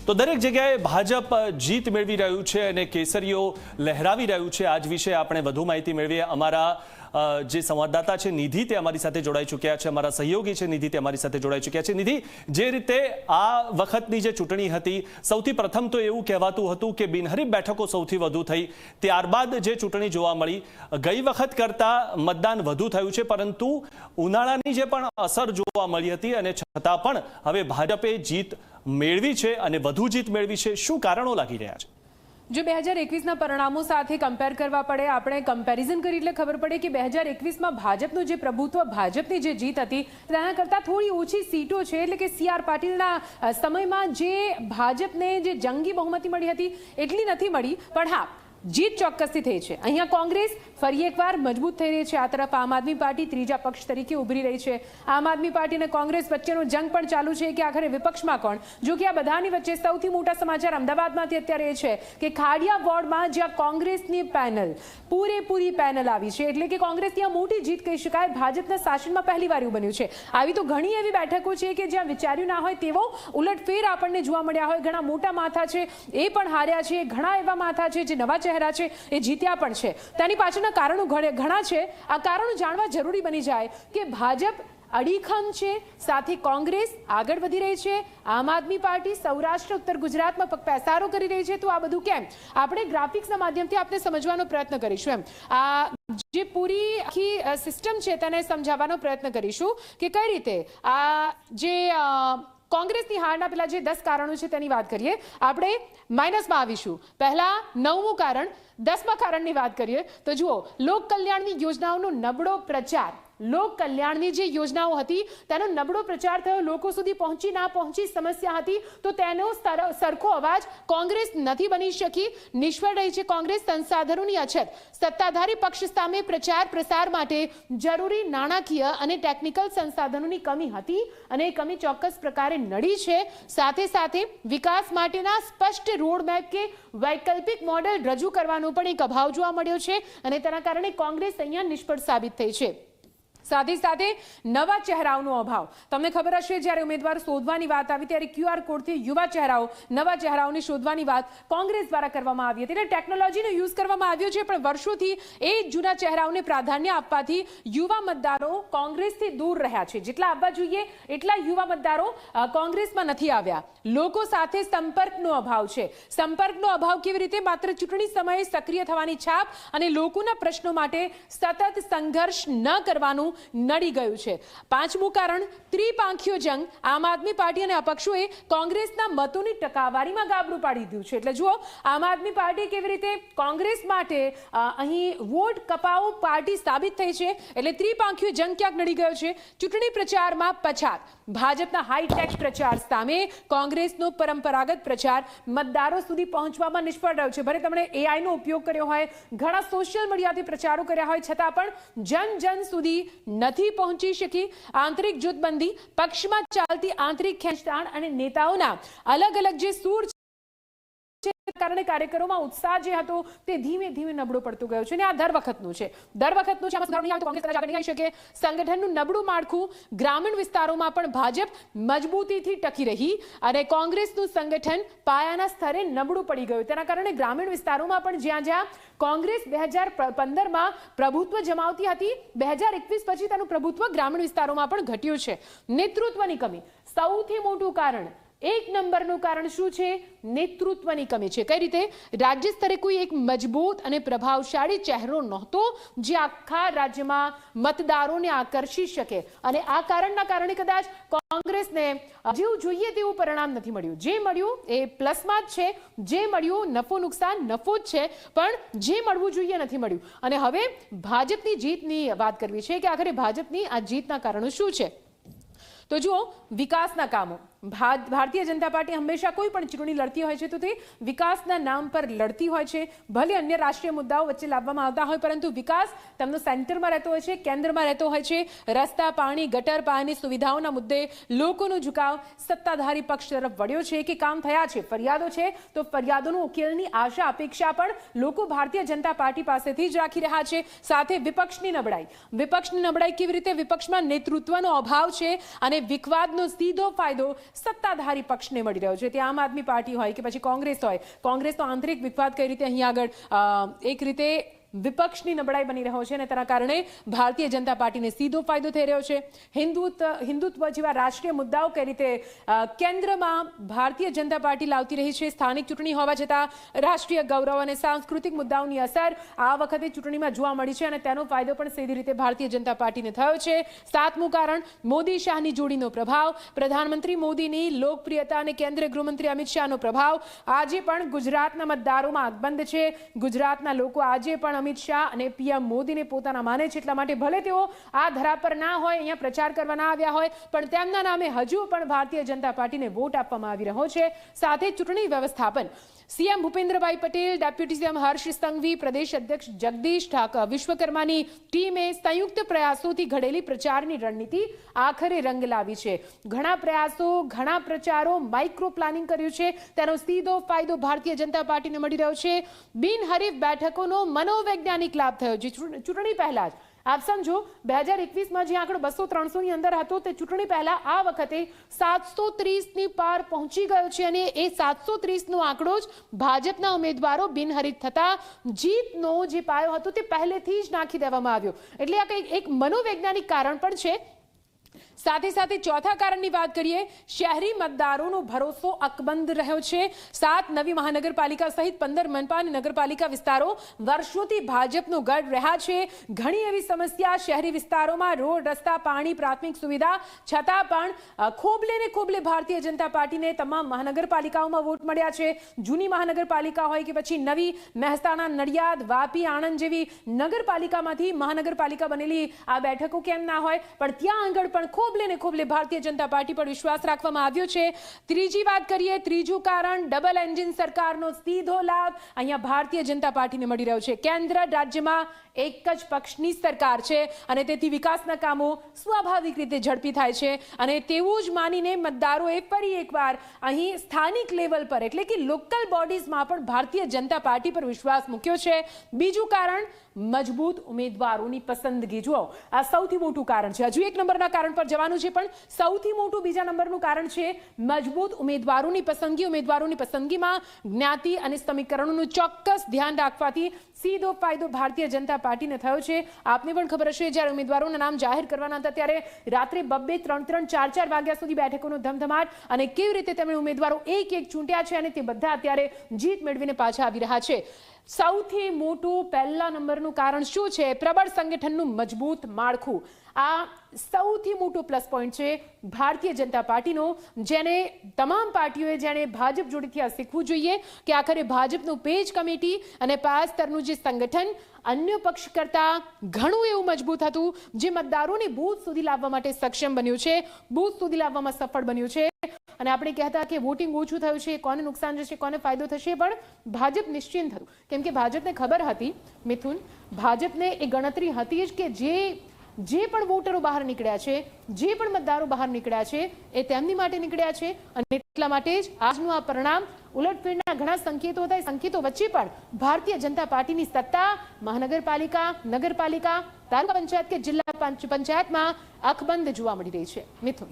તો દરેક જગ્યાએ ભાજપ જીત મેળવી રહ્યું છે અને કેસરીઓ લહેરાવી રહ્યું છે। આજ વિશે આપણે વધુ માહિતી મેળવીએ। અમારા જે સંવાદદાતા છે નિધિ તે અમારી સાથે જોડાઈ ચૂક્યા છે, અમારા સહયોગી છે નિધિ તે અમારી સાથે જોડાઈ ચૂક્યા છે। નિધિ, જે રીતે આ વખતની જે ચૂંટણી હતી, સૌથી પ્રથમ તો એવું કહેવાતું હતું કે બિનહરીફ બેઠકો સૌથી વધુ થઈ, ત્યારબાદ જે ચૂંટણી જોવા મળી ગઈ વખત કરતાં મતદાન વધુ થયું છે, પરંતુ ઉનાળાની જે પણ અસર જોવા મળી હતી અને છતાં પણ હવે ભાજપે જીત મેળવી છે અને વધુ જીત મેળવી છે। શું કારણો લાગી રહ્યા છે? જો 2021ના પરિણામો સાથે કમ્પેર કરવા પડે, આપણે કમ્પેરિઝન કરી એટલે ખબર પડે કે 2021માં ભાજપનું જે પ્રભુત્વ, ભાજપની જે જીત હતી તેના કરતાં થોડી ઓછી સીટો છે। એટલે કે CR પાટીલના સમયમાં જે ભાજપને જે જંગી બહુમતી મળી હતી એટલી નથી મળી, પણ હા જીત ચોક્કસથી થઈ છે। અહીંયા કોંગ્રેસ ફરી એકવાર મજબૂત થઈ રહી છે, આ તરફ આમ આદમી પાર્ટી ત્રીજા પક્ષ તરીકે ઉભરી રહી છે। આમ આદમી પાર્ટી અને કોંગ્રેસ વચ્ચેનો જંગ પણ ચાલુ છે કે આખરે વિપક્ષમાં કોણ। જો કે આ બધાની વચ્ચે સૌથી મોટા સમાચાર અમદાવાદમાંથી અત્યારે એ છે કે ખાડિયા વોર્ડમાં જ્યાં કોંગ્રેસની પેનલ, પૂરેપૂરી પેનલ આવી છે, એટલે કે કોંગ્રેસ ત્યાં મોટી જીત કહી શકાય। ભાજપના શાસનમાં પહેલીવાર એવું બન્યું છે। આવી તો ઘણી એવી બેઠકો છે કે જ્યાં વિચાર્યું ના હોય તેવો ઉલટફેર આપણને જોવા મળ્યા હોય। ઘણા મોટા માથા છે એ પણ હાર્યા છે, ઘણા એવા માથા છે જે નવા ચહેરા છે એ જીત્યા પણ છે। તેની પાછળના કારણો ઘણા છે। આ કારણો જાણવા જરૂરી બની જાય કે ભાજપ અડીખમ છે, સાથે કોંગ્રેસ આગળ વધી રહી છે, આમ આદમી પાર્ટી સૌરાષ્ટ્ર ઉત્તર ગુજરાતમાં પેસારો કરી રહી છે। તો આ બધું કેમ, આપણે ગ્રાફિક્સના માધ્યમથી આપણે સમજવાનો પ્રયત્ન કરીશું। એમ આ જે પૂરી આખી સિસ્ટમ છે તેને સમજાવવાનો પ્રયત્ન કરીશું કે કઈ રીતે આ જે કોંગ્રેસની હારના પેલા જે 10 કારણો છે તેની વાત કરીએ। આપણે માઇનસમાં આવીશું। પહેલા 9મું કારણ, 10મા કારણની વાત કરીએ તો જુઓ, લોક કલ્યાણની યોજનાઓનો નબળો પ્રચાર, લોક કલ્યાણની જે યોજનાઓ હતી તેનો નબળો પ્રચાર થયો, લોકો સુધી પહોંચી ના પહોંચી સમસ્યા હતી, તો તેનો સરખો અવાજ કોંગ્રેસ નથી બની શકી, નિષ્ફળ રહી છે કોંગ્રેસ। સંસાધનોની અછત, સત્તાધારી પક્ષ સામે પ્રચાર પ્રસાર માટે જરૂરી નાણાકીય અને ટેકનિકલ સંસાધનોની કમી હતી અને એ કમી ચોક્કસ પ્રકારે નડી છે। સાથે સાથે વિકાસ માટેના સ્પષ્ટ રોડમેપ કે વૈકલ્પિક મોડેલ રજૂ કરવાનો પણ એક અભાવ જોવા મળ્યો છે અને તેના કારણે કોંગ્રેસ અહીંયા નિષ્ફળ સાબિત થઈ છે। સાથે સાથે નવા ચહેરાઓનો અભાવ, તમને ખબર હશે જ્યારે ઉમેદવાર શોધવાની વાત આવી ત્યારે QR કોડથી યુવા ચહેરાઓ, નવા ચહેરાઓને શોધવાની વાત કોંગ્રેસ દ્વારા કરવામાં આવી હતી। એટલે ટેકનોલોજીનો યુઝ કરવામાં આવ્યો છે, પણ વર્ષોથી એ જૂના ચહેરાઓને પ્રાધાન્ય આપવાથી યુવા મતદારો કોંગ્રેસથી દૂર રહ્યા છે। જેટલા આવવા જોઈએ એટલા યુવા મતદારો કોંગ્રેસમાં નથી આવ્યા। લોકો સાથે સંપર્કનો અભાવ છે। સંપર્કનો અભાવ કેવી રીતે? માત્ર ચૂંટણી સમયે સક્રિય થવાની છાપ અને લોકોના પ્રશ્નો માટે સતત સંઘર્ષ ન કરવાનું નડી ગયું છે। 5મું કારણ, ત્રિપાંખીયો જંગ, આમ આદમી પાર્ટી અને અપક્ષોએ કોંગ્રેસના મતોની ટકાવારીમાં ગાબડું પાડી દીધું છે। એટલે જુઓ, આમ આદમી પાર્ટી કેવી રીતે કોંગ્રેસ માટે અહીં વોટ કપાવો પાર્ટી સાબિત થઈ છે, એટલે ત્રિપાંખીયો જંગ ક્યાંક નડી ગયો છે। ચૂંટણી પ્રચારમાં પછાત, ભાજપના હાઈટેક પ્રચાર સામે કોંગ્રેસનો પરંપરાગત પ્રચાર મતદારો સુધી પહોંચવામાં નિષ્ફળ રહ્યો છે। ભલે તેમણે AI નો ઉપયોગ કર્યો હોય, ઘણા સોશિયલ મીડિયાથી પ્રચારો કર્યા હોય, છતાં પણ જન સુધી નથી પહોંચી શકી। આંતરિક જૂથબંધી, પક્ષમાં ચાલતી આંતરિક ખેંચતાણ અને નેતાઓના અલગ અલગ જે સૂર કારણે કાર્યકરોમાં ઉત્સાહ જે હતો તે ધીમે ધીમે નબળો પડતો ગયો છે અને આ દર વખતનું છે। આમાં સુધારો નહીં આવે તો કોંગ્રેસ કદાચ આગળ નહીં આવી શકે। સંગઠનનું નબળું માળખું, ગ્રામીણ વિસ્તારોમાં પણ ભાજપ મજબૂતીથી ટકી રહી અને કોંગ્રેસનું સંગઠન પાયાના સ્તરે નબળું પડી ગયું। તેના કારણે ગ્રામીણ વિસ્તારોમાં પણ જ્યાં કોંગ્રેસ 2015માં પ્રભુત્વ જમાવતી હતી, 2021 પછી તેનું પ્રભુત્વ ગ્રામીણ વિસ્તારોમાં પણ ઘટ્યું છે। નેતૃત્વની કમી, સૌથી મોટું કારણ, 1 નંબરનું કારણ શું છે? નેતૃત્વની કમી છે। કઈ રીતે? રાજ્ય સ્તરે કોઈ એક મજબૂત અને પ્રભાવશાળી ચહેરો નહોતો જે આખા રાજ્યમાં મતદારોને આકર્ષી શકે અને આ કારણના કારણે કદાચ કોંગ્રેસને જેવું જોઈએ તેવું પરિણામ નથી મળ્યું। જે મળ્યું એ પ્લસમાં જ છે, જે મળ્યું નફો નુકસાન નફો જ છે, પણ જે મળવું જોઈએ નથી મળ્યું। અને હવે ભાજપની જીતની વાત કરવી છે કે આખરે ભાજપની આ જીતના કારણો શું છે? તો જુઓ, વિકાસના કામો, ભારતીય જનતા પાર્ટી હંમેશા કોઈ પણ ચૂંટણી લડતી હોય છે તો તે વિકાસના નામ પર લડતી હોય છે। ભલે અન્ય રાષ્ટ્રીય મુદ્દાઓ વચ્ચે લાવવામાં આવતા હોય, પરંતુ વિકાસ તેમનો સેન્ટરમાં રહેતો હોય છે, કેન્દ્રમાં રહેતો હોય છે। રસ્તા, પાણી, ગટર, પાયાની સુવિધાઓના મુદ્દે લોકોનો ઝુકાવ સત્તાધારી પક્ષ તરફ વળ્યો છે કે કામ થયા છે, ફરિયાદો છે તો ફરિયાદોનો ઉકેલની આશા અપેક્ષા પણ લોકો ભારતીય જનતા પાર્ટી પાસેથી જ રાખી રહ્યા છે। સાથે વિપક્ષની નબળાઈ કેવી રીતે? વિપક્ષમાં નેતૃત્વનો અભાવ છે અને વિવાદનો સીધો ફાયદો સત્તાધારી પક્ષને મળી રહ્યો છે. તે આમ આદમી પાર્ટી હોય કે પછી કોંગ્રેસ હોય. કોંગ્રેસનો આંતરિક વિવાદ કઈ રીતે અહીં આગળ એક રીતે વિપક્ષની નબળાઈ બની રહ્યો છે અને તેના કારણે ભારતીય જનતા પાર્ટીને સીધો ફાયદો થઈ રહ્યો છે. હિન્દુત્વ જેવા રાષ્ટ્રીય મુદ્દાઓ કઈ રીતે કેન્દ્રમાં ભારતીય જનતા પાર્ટી લાવતી રહી છે. સ્થાનિક ચૂંટણી હોવા છતાં રાષ્ટ્રીય ગૌરવ અને સાંસ્કૃતિક મુદ્દાઓની અસર આ વખતે ચૂંટણીમાં જોવા મળી છે અને તેનો ફાયદો પણ સીધી રીતે ભારતીય જનતા પાર્ટીને થયો છે. સાતમું કારણ મોદી શાહની જોડીનો પ્રભાવ. પ્રધાનમંત્રી મોદીની લોકપ્રિયતા અને કેન્દ્રીય ગૃહમંત્રી અમિત શાહનો પ્રભાવ આજે પણ ગુજરાતના મતદારોમાં અકબંધ છે. ગુજરાતના લોકો આજે પણ અમિત શાહ અને પીએમ મોદીને પોતાના માને છે. એટલા માટે ભલે તેઓ આ ધરા પર ના હોય, અહીંયા પ્રચાર કરવા ના આવ્યા હોય, પણ તેમના નામે હજુ પણ ભારતીય જનતા પાર્ટીને વોટ આપવામાં આવી રહ્યો છે. સાથે ચૂંટણી વ્યવસ્થાપન CM Bhupendrabhai Patel, deputy CM Harsh Sanghavi, પ્રદેશ અધ્યક્ષ જગદીશ ઠાકર, વિશ્વકર્માની ટીમે સંયુક્ત પ્રયાસોથી ઘડેલી પ્રચારની રણનીતિ આખરે રંગ લાવી છે. ઘણા પ્રયાસો, ઘણા પ્રચારો, માઇક્રો પ્લાનિંગ કર્યું છે. તેનો સીધો ફાયદો ભારતીય જનતા પાર્ટીને મળી રહ્યો છે. બિનહરીફ બેઠકોનો મનોવૈજ્ઞાનિક લાભ થયો છે. ચૂંટણી પહેલા જ આપ સમજો 2021માં જે આંકડો 200-300ની અંદર હતો તે ચૂંટણી પહેલા આ વખતે 730ની પાર પહોંચી ગયો છે અને એ 730નો આંકડો જ ભાજપના ઉમેદવારો બિનહરીફ થતા જીતનો જે પાયો હતો તે પહેલેથી જ નાખી દેવામાં આવ્યો. એટલે આ કંઈક એક મનોવૈજ્ઞાનિક કારણ પણ છે. સાથે સાથે ચોથા કારણની વાત કરીએ, શહેરી મતદારોનો ભરોસો અકબંધ રહ્યો છે. 7 નવી મહાનગરપાલિકા સહિત 15 મનપા અને નગરપાલિકા વિસ્તારો વર્ષોથી ભાજપનો ગઢ રહ્યા છે. ઘણી એવી સમસ્યા શહેરી વિસ્તારોમાં, રોડ, રસ્તા, પાણી, પ્રાથમિક સુવિધા, છતાં પણ ખોબલે ને ખોબલે ભારતીય જનતા પાર્ટીને તમામ મહાનગરપાલિકાઓમાં વોટ મળ્યા છે. જૂની મહાનગરપાલિકા હોય કે પછી નવી મહેસાણા, નડિયાદ, વાપી, આણંદ જેવી નગરપાલિકામાંથી મહાનગરપાલિકા બનેલી આ બેઠકો કેમ ના હોય, પણ ત્યાં આગળ પણ ખોબલે ને ખોબલે ભારતીય જનતા પાર્ટી પર વિશ્વાસ રાખવામાં આવ્યો છે. ત્રીજી વાત કરીએ, ત્રીજું કારણ ડબલ એન્જિન સરકારનો સીધો લાભ અહીંયા ભારતીય જનતા પાર્ટીને મળી રહ્યો છે. કેન્દ્ર રાજ્યમાં એક જ પક્ષની સરકાર છે અને તેથી વિકાસના કામો સ્વાભાવિક રીતે ઝડપી થાય છે અને તેવું જ માનીને મતદારોએ ફરી એકવાર અહીં સ્થાનિક લેવલ પર એટલે કે લોકલ બોડીઝમાં પણ ભારતીય જનતા પાર્ટી પર વિશ્વાસ મૂક્યો છે. બીજું કારણ મજબૂત ઉમેદવારોની પસંદગી. જુઓ, આ સૌથી મોટું કારણ છે. હજુ એક નંબરના કારણ પર જવાનું છે, પણ સૌથી મોટું બીજા નંબરનું કારણ છે મજબૂત ઉમેદવારોની પસંદગી. ઉમેદવારોની પસંદગીમાં જ્ઞાતિ અને સમીકરણોનું ચોક્કસ ધ્યાન રાખવાથી સીધો ફાયદો ભારતીય જનતા પાર્ટીને થયો છે. આપને પણ ખબર હશે, જ્યારે ઉમેદવારોના નામ જાહેર કરવાના હતા ત્યારે રાત્રે 2-2, 3-3, 4-4 વાગ્યા સુધી બેઠકોનો ધમધમાટ અને કેવી રીતે તેમણે ઉમેદવારો એક ચૂંટ્યા છે અને તે બધા અત્યારે જીત મેળવીને પાછા આવી રહ્યા છે. સૌથી મોટું પહેલા નંબરનું કારણ શું છે? પ્રબળ સંગઠનનું મજબૂત માળખું. આ સૌથી મોટો પ્લસ પોઈન્ટ છે ભારતીય જનતા પાર્ટીનો, જેને તમામ પાર્ટીઓએ જેને ભાજપ જોડેથી આ શીખવું જોઈએ કે આખરે ભાજપનું પેજ કમિટી અને પાસ સ્તરનું જે સંગઠન અન્ય પક્ષ કરતા ઘણું એવું મજબૂત હતું, જે મતદારોને બૂથ સુધી લાવવા માટે સક્ષમ બન્યું છે, બૂથ સુધી લાવવામાં સફળ બન્યું છે. અને આપણે કહેતા કે વોટિંગ ઓછું થયું છે, કોને નુકસાન જશે, કોને ફાયદો થશે, પણ ભાજપ નિશ્ચિંત હતું. કેમ કે ભાજપને ખબર હતી, મિથુન, ભાજપને એ ગણતરી હતી જ કે જે પણ વોટરો બહાર નીકળ્યા છે, જે પણ મતદારો બહાર નીકળ્યા છે, એ તેમની માટે નીકળ્યા છે અને એટલા માટે જ આજનું આ પરિણામ ઉલટફેરના ઘણા સંકેતો હતા. સંકેતો વચ્ચે પણ ભારતીય જનતા પાર્ટીની સત્તા મહાનગરપાલિકા, નગરપાલિકા, તાલુકા પંચાયત કે જિલ્લા પંચાયતમાં અકબંધ જોવા મળી રહી છે. મિથુન.